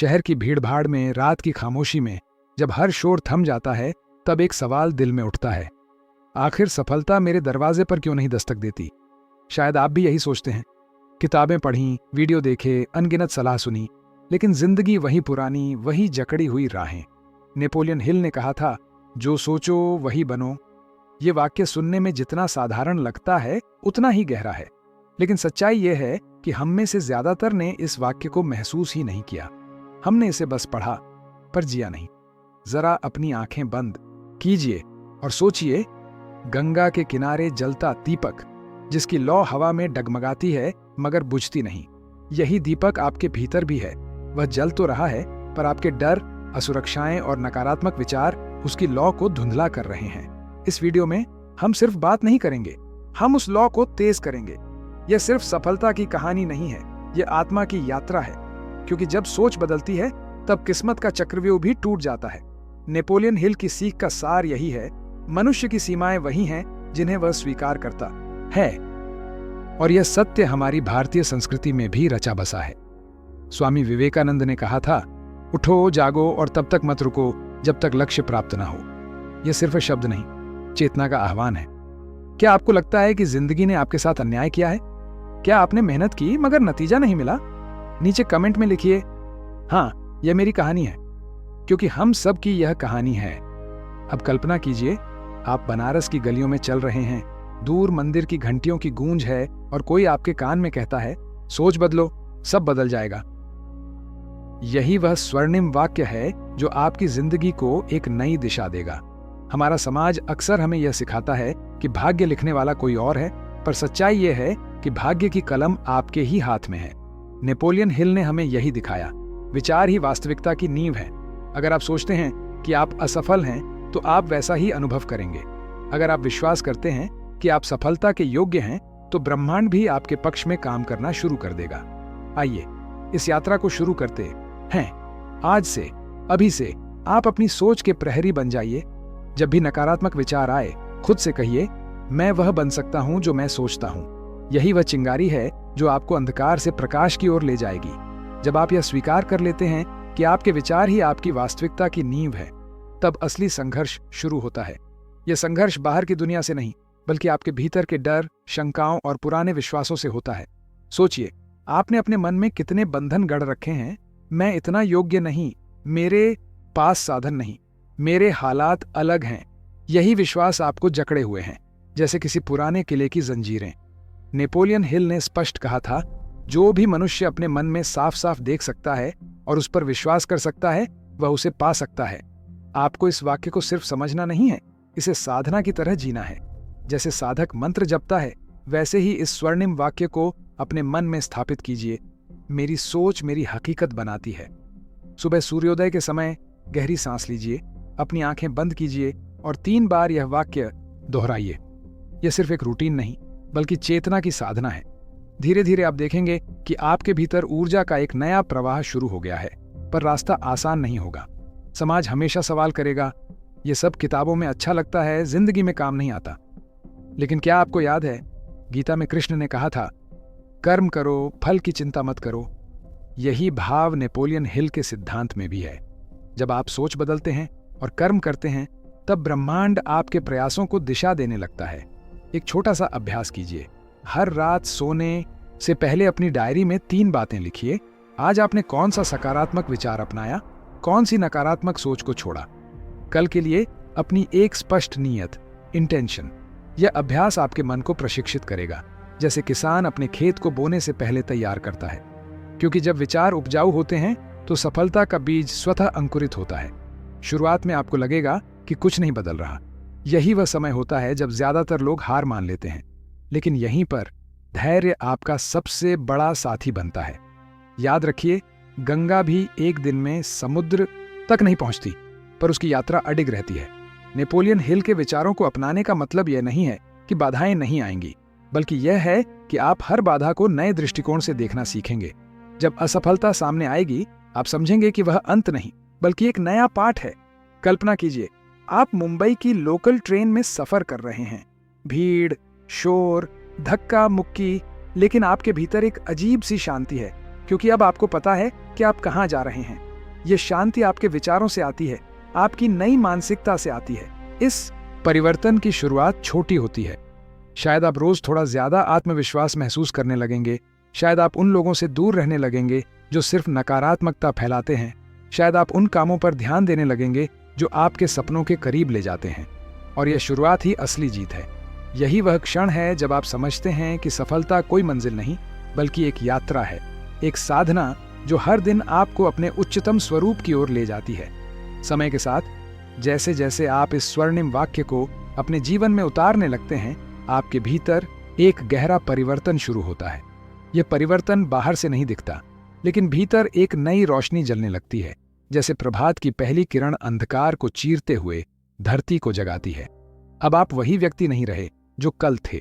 शहर की भीड़-भाड़ में, रात की खामोशी में, जब हर शोर थम जाता है, तब एक सवाल दिल में उठता है, आखिर सफलता मेरे दरवाजे पर क्यों नहीं दस्तक देती? शायद आप भी यही सोचते हैं। किताबें पढ़ीं, वीडियो देखे, अनगिनत सलाह सुनी, लेकिन जिंदगी वही पुरानी, वही जकड़ी हुई राहें। नेपोलियन हिल ने कहा था, जो सोचो वही बनो। ये वाक्य सुनने में जितना साधारण लगता है, उतना ही गहरा है। लेकिन सच्चाई यह है कि हम में से ज्यादातर ने इस वाक्य को महसूस ही नहीं किया। हमने इसे बस पढ़ा, पर जिया नहीं। जरा अपनी आंखें बंद कीजिए और सोचिए, गंगा के किनारे जलता दीपक, जिसकी लौ हवा में डगमगाती है मगर बुझती नहीं। यही दीपक आपके भीतर भी है। वह जल तो रहा है, पर आपके डर, असुरक्षाएं और नकारात्मक विचार उसकी लौ को धुंधला कर रहे हैं। इस वीडियो में हम सिर्फ बात नहीं करेंगे, हम उस लौ को तेज करेंगे। यह सिर्फ सफलता की कहानी नहीं है, यह आत्मा की यात्रा है। क्योंकि जब सोच बदलती है, तब किस्मत का चक्रव्यूह भी टूट जाता है। नेपोलियन हिल की सीख का सार यही है, मनुष्य की सीमाएं वही हैं जिन्हें वह स्वीकार करता है। और यह सत्य हमारी भारतीय संस्कृति में भी रचा बसा है। स्वामी विवेकानंद ने कहा था, उठो, जागो और तब तक मत रुको जब तक लक्ष्य प्राप्त ना हो। यह सिर्फ शब्द नहीं, चेतना का आह्वान है। क्या आपको लगता है कि जिंदगी ने आपके साथ अन्याय किया है? क्या आपने मेहनत की मगर नतीजा नहीं मिला? नीचे कमेंट में लिखिए, हाँ, यह मेरी कहानी है, क्योंकि हम सब की यह कहानी है। अब कल्पना कीजिए, आप बनारस की गलियों में चल रहे हैं, दूर मंदिर की घंटियों की गूंज है और कोई आपके कान में कहता है, सोच बदलो, सब बदल जाएगा। यही वह स्वर्णिम वाक्य है जो आपकी जिंदगी को एक नई दिशा देगा। हमारा समाज अक्सर हमें यह सिखाता है कि भाग्य लिखने वाला कोई और है, पर सच्चाई यह है कि भाग्य की कलम आपके ही हाथ में है। नेपोलियन हिल ने हमें यही दिखाया, विचार ही वास्तविकता की नींव है। अगर आप सोचते हैं कि आप असफल हैं, तो आप वैसा ही अनुभव करेंगे। अगर आप विश्वास करते हैं कि आप सफलता के योग्य हैं, तो ब्रह्मांड भी आपके पक्ष में काम करना शुरू कर देगा। आइए इस यात्रा को शुरू करते हैं। आज से, अभी से आप अपनी सोच के प्रहरी बन जाइए। जब भी नकारात्मक विचार आए, खुद से कहिए, मैं वह बन सकता हूं जो मैं सोचता हूं। यही वह चिंगारी है जो आपको अंधकार से प्रकाश की ओर ले जाएगी। जब आप यह स्वीकार कर लेते हैं कि आपके विचार ही आपकी वास्तविकता की नींव है, तब असली संघर्ष शुरू होता है। यह संघर्ष बाहर की दुनिया से नहीं, बल्कि आपके भीतर के डर, शंकाओं और पुराने विश्वासों से होता है। सोचिए, आपने अपने मन में कितने बंधन गढ़ रखे हैं। मैं इतना योग्य नहीं, मेरे पास साधन नहीं, मेरे हालात अलग हैं। यही विश्वास आपको जकड़े हुए हैं, जैसे किसी पुराने किले की जंजीरें। नेपोलियन हिल ने स्पष्ट कहा था, जो भी मनुष्य अपने मन में साफ साफ देख सकता है और उस पर विश्वास कर सकता है, वह उसे पा सकता है। आपको इस वाक्य को सिर्फ समझना नहीं है, इसे साधना की तरह जीना है। जैसे साधक मंत्र जपता है, वैसे ही इस स्वर्णिम वाक्य को अपने मन में स्थापित कीजिए, मेरी सोच मेरी हकीकत बनाती है। सुबह सूर्योदय के समय गहरी सांस लीजिए, अपनी आंखें बंद कीजिए और 3 बार यह वाक्य दोहराइए। यह सिर्फ एक रूटीन नहीं, बल्कि चेतना की साधना है। धीरे धीरे आप देखेंगे कि आपके भीतर ऊर्जा का एक नया प्रवाह शुरू हो गया है। पर रास्ता आसान नहीं होगा। समाज हमेशा सवाल करेगा, यह सब किताबों में अच्छा लगता है, जिंदगी में काम नहीं आता। लेकिन क्या आपको याद है, गीता में कृष्ण ने कहा था, कर्म करो, फल की चिंता मत करो। यही भाव नेपोलियन हिल के सिद्धांत में भी है। जब आप सोच बदलते हैं और कर्म करते हैं, तब ब्रह्मांड आपके प्रयासों को दिशा देने लगता है। एक छोटा सा अभ्यास कीजिए। हर रात सोने से पहले अपनी डायरी में 3 बातें लिखिए। आज आपने कौन सा सकारात्मक विचार अपनाया, कौन सी नकारात्मक सोच को छोड़ा। कल के लिए अपनी एक स्पष्ट नीयत, इंटेंशन। यह अभ्यास आपके मन को प्रशिक्षित करेगा, जैसे किसान अपने खेत को बोने से पहले तैयार करता है। क्योंकि जब विचार उपजाऊ होते हैं, तो सफलता का बीज स्वतः अंकुरित होता है। शुरुआत में आपको लगेगा कि कुछ नहीं बदल रहा। यही वह समय होता है जब ज्यादातर लोग हार मान लेते हैं। लेकिन यहीं पर धैर्य आपका सबसे बड़ा साथी बनता है। याद रखिए, गंगा भी एक दिन में समुद्र तक नहीं पहुंचती, पर उसकी यात्रा अडिग रहती है। नेपोलियन हिल के विचारों को अपनाने का मतलब यह नहीं है कि बाधाएं नहीं आएंगी, बल्कि यह है कि आप हर बाधा को नए दृष्टिकोण से देखना सीखेंगे। जब असफलता सामने आएगी, आप समझेंगे कि वह अंत नहीं, बल्कि एक नया पाठ है। कल्पना कीजिए, आप मुंबई की लोकल ट्रेन में सफर कर रहे हैं। भीड़, शोर, धक्का मुक्की, लेकिन आपके भीतर एक अजीब सी शांति है, क्योंकि अब आपको पता है कि आप कहाँ जा रहे हैं। ये शांति आपके विचारों से आती है, आपकी नई मानसिकता से आती है। इस परिवर्तन की शुरुआत छोटी होती है। शायद आप रोज थोड़ा ज्यादा आत्मविश्वास महसूस करने लगेंगे। शायद आप उन लोगों से दूर रहने लगेंगे जो सिर्फ नकारात्मकता फैलाते हैं। शायद आप उन कामों पर ध्यान देने लगेंगे जो आपके सपनों के करीब ले जाते हैं। और यह शुरुआत ही असली जीत है। यही वह क्षण है जब आप समझते हैं कि सफलता कोई मंजिल नहीं, बल्कि एक यात्रा है, एक साधना जो हर दिन आपको अपने उच्चतम स्वरूप की ओर ले जाती है। समय के साथ जैसे जैसे आप इस स्वर्णिम वाक्य को अपने जीवन में उतारने लगते हैं, आपके भीतर एक गहरा परिवर्तन शुरू होता है। यह परिवर्तन बाहर से नहीं दिखता, लेकिन भीतर एक नई रोशनी जलने लगती है, जैसे प्रभात की पहली किरण अंधकार को चीरते हुए धरती को जगाती है। अब आप वही व्यक्ति नहीं रहे जो कल थे।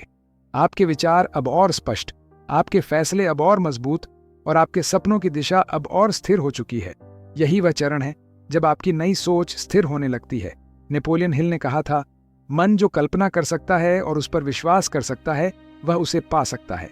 आपके विचार अब और स्पष्ट, आपके फैसले अब और मजबूत और आपके सपनों की दिशा अब और स्थिर हो चुकी है। यही वह चरण है जब आपकी नई सोच स्थिर होने लगती है। नेपोलियन हिल ने कहा था, मन जो कल्पना कर सकता है और उस पर विश्वास कर सकता है, वह उसे पा सकता है।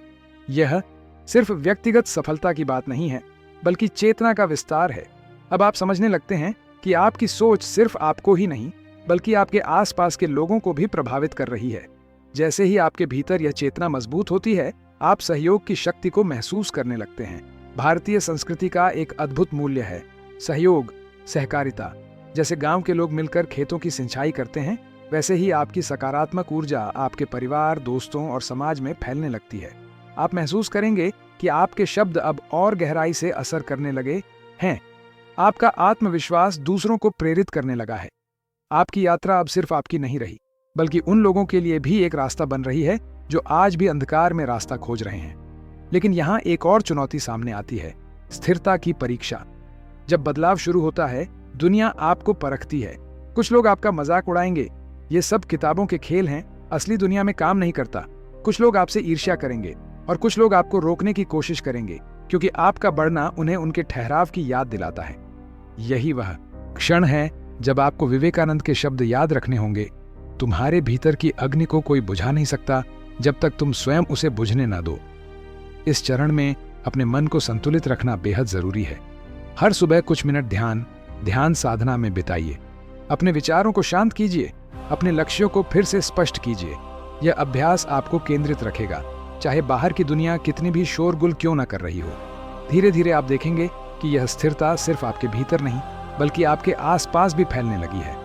यह सिर्फ व्यक्तिगत सफलता की बात नहीं है, बल्कि चेतना का विस्तार है। अब आप समझने लगते हैं कि आपकी सोच सिर्फ आपको ही नहीं, बल्कि आपके आसपास के लोगों को भी प्रभावित कर रही है। जैसे ही आपके भीतर यह चेतना मजबूत होती है, आप सहयोग की शक्ति को महसूस करने लगते हैं। भारतीय संस्कृति का एक अद्भुत मूल्य है सहयोग, सहकारिता। जैसे गांव के लोग मिलकर खेतों की सिंचाई करते हैं, वैसे ही आपकी सकारात्मक ऊर्जा आपके परिवार, दोस्तों और समाज में फैलने लगती है। आप महसूस करेंगे कि आपके शब्द अब और गहराई से असर करने लगे हैं। आपका आत्मविश्वास दूसरों को प्रेरित करने लगा है। आपकी यात्रा अब सिर्फ आपकी नहीं रही, बल्कि उन लोगों के लिए भी एक रास्ता बन रही है जो आज भी अंधकार में रास्ता खोज रहे हैं। लेकिन यहाँ एक और चुनौती सामने आती है, स्थिरता की परीक्षा। जब बदलाव शुरू होता है, दुनिया आपको परखती है। कुछ लोग आपका मजाक उड़ाएंगे, ये सब किताबों के खेल हैं, असली दुनिया में काम नहीं करता। कुछ लोग आपसे ईर्ष्या करेंगे और कुछ लोग आपको रोकने की कोशिश करेंगे, क्योंकि आपका बढ़ना उन्हें उनके ठहराव की याद दिलाता है। यही वह क्षण है जब आपको विवेकानंद के शब्द याद रखने होंगे, तुम्हारे भीतर की अग्नि को कोई बुझा नहीं सकता जब तक तुम स्वयं उसे बुझने ना दो। इस चरण में अपने मन को संतुलित रखना बेहद जरूरी है। हर सुबह कुछ मिनट ध्यान साधना में बिताइए। अपने विचारों को शांत कीजिए, अपने लक्ष्यों को फिर से स्पष्ट कीजिए। यह अभ्यास आपको केंद्रित रखेगा, चाहे बाहर की दुनिया कितनी भी शोरगुल क्यों न कर रही हो। धीरे धीरे आप देखेंगे कि यह स्थिरता सिर्फ आपके भीतर नहीं, बल्कि आपके आसपास भी फैलने लगी है।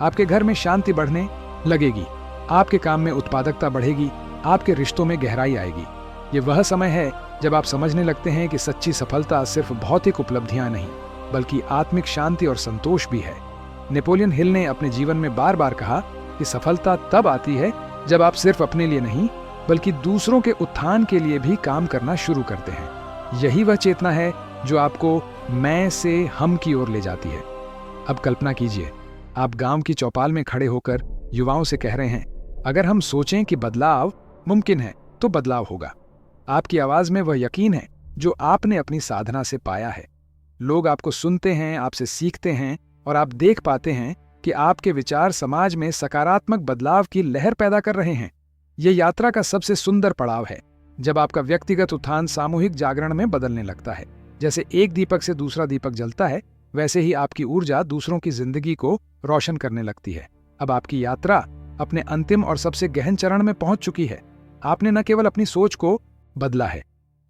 आपके घर में शांति बढ़ने लगेगी, आपके काम में उत्पादकता बढ़ेगी, आपके रिश्तों में गहराई आएगी। ये वह समय है जब आप समझने लगते हैं कि सच्ची सफलता सिर्फ भौतिक उपलब्धियां नहीं, बल्कि आत्मिक शांति और संतोष भी है। नेपोलियन हिल ने अपने जीवन में बार बार कहा कि सफलता तब आती है जब आप सिर्फ अपने लिए नहीं, बल्कि दूसरों के उत्थान के लिए भी काम करना शुरू करते हैं। यही वह चेतना है जो आपको मैं से हम की ओर ले जाती है। अब कल्पना कीजिए, आप गांव की चौपाल में खड़े होकर युवाओं से कह रहे हैं, अगर हम सोचें कि बदलाव मुमकिन है तो बदलाव होगा। आपकी आवाज में वह यकीन है जो आपने अपनी साधना से पाया है। लोग आपको सुनते हैं, आपसे सीखते हैं और आप देख पाते हैं कि आपके विचार समाज में सकारात्मक बदलाव की लहर पैदा कर रहे हैं। यह यात्रा का सबसे सुंदर पड़ाव है, जब आपका व्यक्तिगत उत्थान सामूहिक जागरण में बदलने लगता है। जैसे एक दीपक से दूसरा दीपक जलता है, वैसे ही आपकी ऊर्जा दूसरों की जिंदगी को रोशन करने लगती है। अब आपकी यात्रा अपने अंतिम और सबसे गहन चरण में पहुंच चुकी है। आपने न केवल अपनी सोच को बदला है,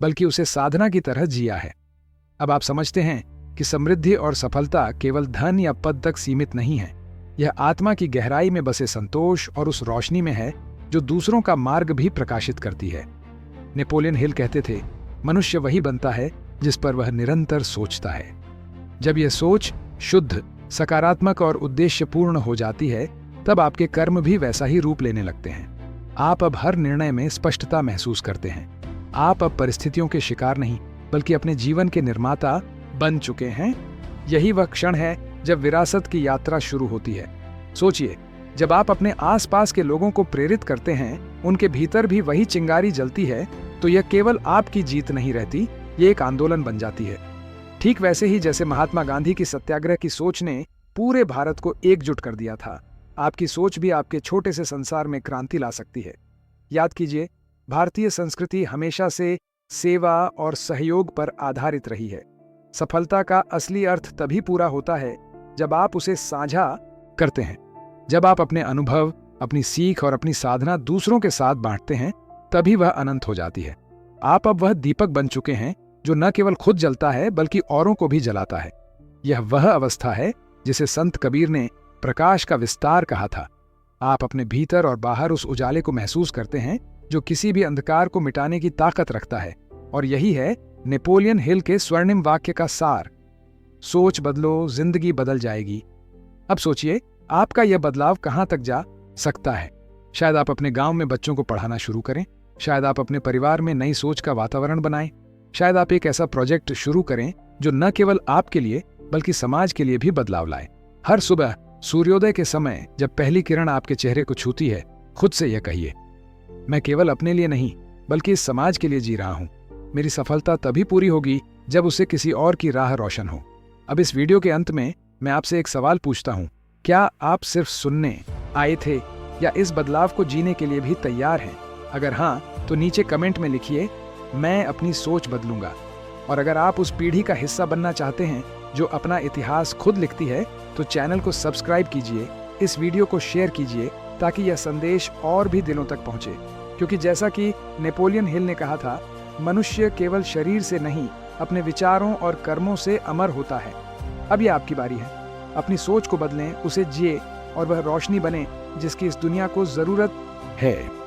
बल्कि उसे साधना की तरह जिया है। अब आप समझते हैं कि समृद्धि और सफलता केवल धन या पद तक सीमित नहीं है। यह आत्मा की गहराई में बसे संतोष और उस रोशनी में है जो दूसरों का मार्ग भी प्रकाशित करती है। नेपोलियन हिल कहते थे, मनुष्य वही बनता है जिस पर वह निरंतर सोचता है। जब यह सोच शुद्ध, सकारात्मक और उद्देश्यपूर्ण हो जाती है, तब आपके कर्म भी वैसा ही रूप लेने लगते हैं। आप अब हर निर्णय में स्पष्टता महसूस करते हैं। आप अब परिस्थितियों के शिकार नहीं, बल्कि अपने जीवन के निर्माता बन चुके हैं। यही वह क्षण है जब विरासत की यात्रा शुरू होती है। सोचिए, जब आप अपने आसपास के लोगों को प्रेरित करते हैं, उनके भीतर भी वही चिंगारी जलती है, तो यह केवल आपकी जीत नहीं रहती, ये एक आंदोलन बन जाती है। ठीक वैसे ही जैसे महात्मा गांधी की सत्याग्रह की सोच ने पूरे भारत को एकजुट कर दिया था, आपकी सोच भी आपके छोटे से संसार में क्रांति ला सकती है। याद कीजिए, भारतीय संस्कृति हमेशा से सेवा और सहयोग पर आधारित रही है। सफलता का असली अर्थ तभी पूरा होता है जब आप उसे साझा करते हैं। जब आप अपने अनुभव, अपनी सीख और अपनी साधना दूसरों के साथ बांटते हैं, तभी वह अनंत हो जाती है। आप अब वह दीपक बन चुके हैं जो न केवल खुद जलता है बल्कि औरों को भी जलाता है। यह वह अवस्था है जिसे संत कबीर ने प्रकाश का विस्तार कहा था। आप अपने भीतर और बाहर उस उजाले को महसूस करते हैं जो किसी भी अंधकार को मिटाने की ताकत रखता है। और यही है नेपोलियन हिल के स्वर्णिम वाक्य का सार, सोच बदलो, जिंदगी बदल जाएगी। अब सोचिए, आपका यह बदलाव कहां तक जा सकता है। शायद आप अपने गांव में बच्चों को पढ़ाना शुरू करें, शायद आप अपने परिवार में नई सोच का वातावरण बनाएं, शायद आप एक ऐसा प्रोजेक्ट शुरू करें जो न केवल आपके लिए बल्कि समाज के लिए भी बदलाव लाए। हर सुबह सूर्योदय के समय जब पहली किरण आपके चेहरे को छूती है, खुद से यह कहिए, मैं केवल अपने लिए नहीं बल्कि इस समाज के लिए जी रहा हूं। मेरी सफलता तभी पूरी होगी जब उसे किसी और की राह रोशन हो। अब इस वीडियो के अंत में मैं आपसे एक सवाल पूछता हूं, क्या आप सिर्फ सुनने आए थे या इस बदलाव को जीने के लिए भी तैयार हैं? अगर हां, तो नीचे कमेंट में लिखिए, मैं अपनी सोच बदलूंगा। और अगर आप उस पीढ़ी का हिस्सा बनना चाहते हैं जो अपना इतिहास खुद लिखती है, तो चैनल को सब्सक्राइब कीजिए, इस वीडियो को शेयर कीजिए ताकि यह संदेश और भी दिलों तक पहुंचे। क्योंकि जैसा कि नेपोलियन हिल ने कहा था, मनुष्य केवल शरीर से नहीं, अपने विचारों और कर्मों से अमर होता है। अब यह आपकी बारी है। अपनी सोच को बदलें, उसे जिए और वह रोशनी बने जिसकी इस दुनिया को जरूरत है।